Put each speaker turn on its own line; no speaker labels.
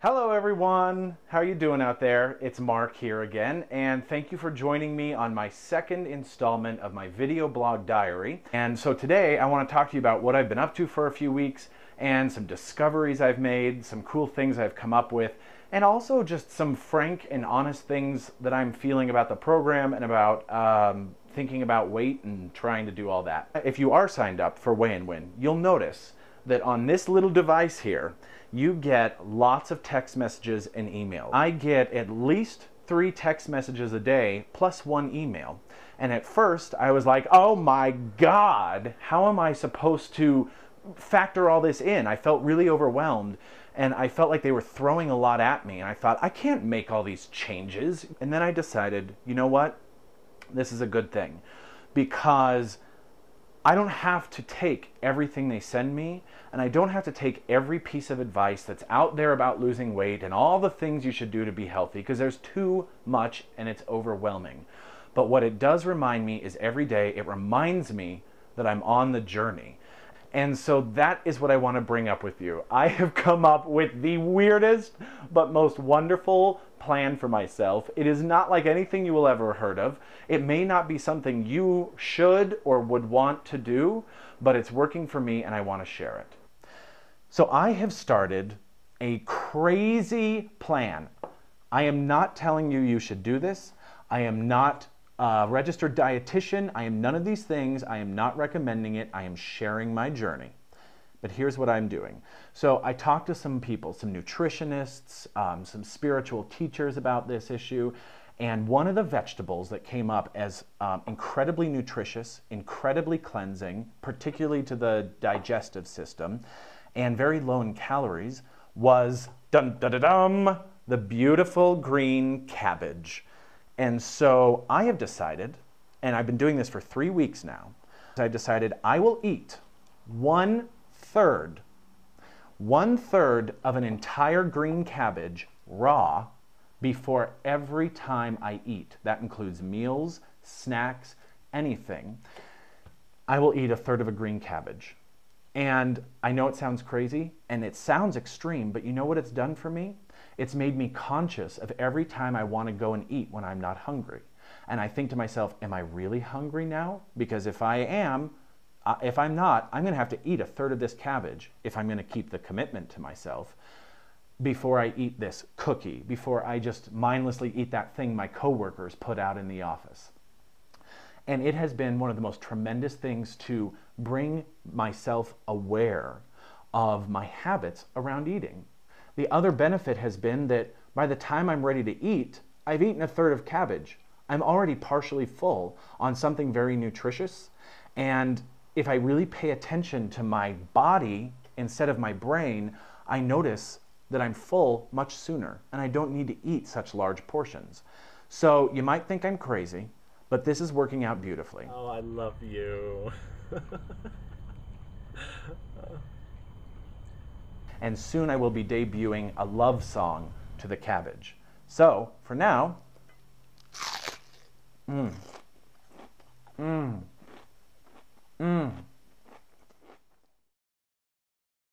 Hello everyone, how are you doing out there? It's Mark here again, and thank you for joining me on my second installment of my video blog diary. And so today I want to talk to you about what I've been up to for a few weeks and some discoveries I've made, some cool things I've come up with, and also just some frank and honest things that I'm feeling about the program and about thinking about weight and trying to do all that. If you are signed up for Weigh and Win, you'll notice that on this little device here, you get lots of text messages and emails. I get at least 3 text messages a day plus 1 email. And at first I was like, oh my God, how am I supposed to factor all this in? I felt really overwhelmed and I felt like they were throwing a lot at me. And I thought, I can't make all these changes. And then I decided, you know what? This is a good thing because I don't have to take everything they send me, and I don't have to take every piece of advice that's out there about losing weight and all the things you should do to be healthy, because there's too much and it's overwhelming. But what it does remind me is every day it reminds me that I'm on the journey. And so that is what I want to bring up with you. I have come up with the weirdest but most wonderful plan for myself. It is not like anything you will ever heard of. It may not be something you should or would want to do, but it's working for me and I want to share it. So I have started a crazy plan. I am not telling you you should do this. I am not a registered dietitian. I am none of these things. I am not recommending it. I am sharing my journey. But here's what I'm doing. So I talked to some people, some nutritionists, some spiritual teachers about this issue. And one of the vegetables that came up as incredibly nutritious, incredibly cleansing, particularly to the digestive system, and very low in calories was, dun, dun, dun, dun, the beautiful green cabbage. And so I have decided, and I've been doing this for 3 weeks now, I decided I will eat one third of an entire green cabbage raw before every time I eat. That includes meals, snacks, anything. I will eat a third of a green cabbage. And I know it sounds crazy and it sounds extreme, but you know what it's done for me? It's made me conscious of every time I want to go and eat when I'm not hungry. And I think to myself, am I really hungry now? Because if I am, if I'm not, I'm going to have to eat a third of this cabbage if I'm going to keep the commitment to myself before I eat this cookie, before I just mindlessly eat that thing my coworkers put out in the office. And it has been one of the most tremendous things to bring myself aware of my habits around eating. The other benefit has been that by the time I'm ready to eat, I've eaten a third of cabbage. I'm already partially full on something very nutritious. And if I really pay attention to my body instead of my brain, I notice that I'm full much sooner and I don't need to eat such large portions. So you might think I'm crazy, but this is working out beautifully.
Oh, I love you.
And soon I will be debuting a love song to the cabbage. So, for now, mmm.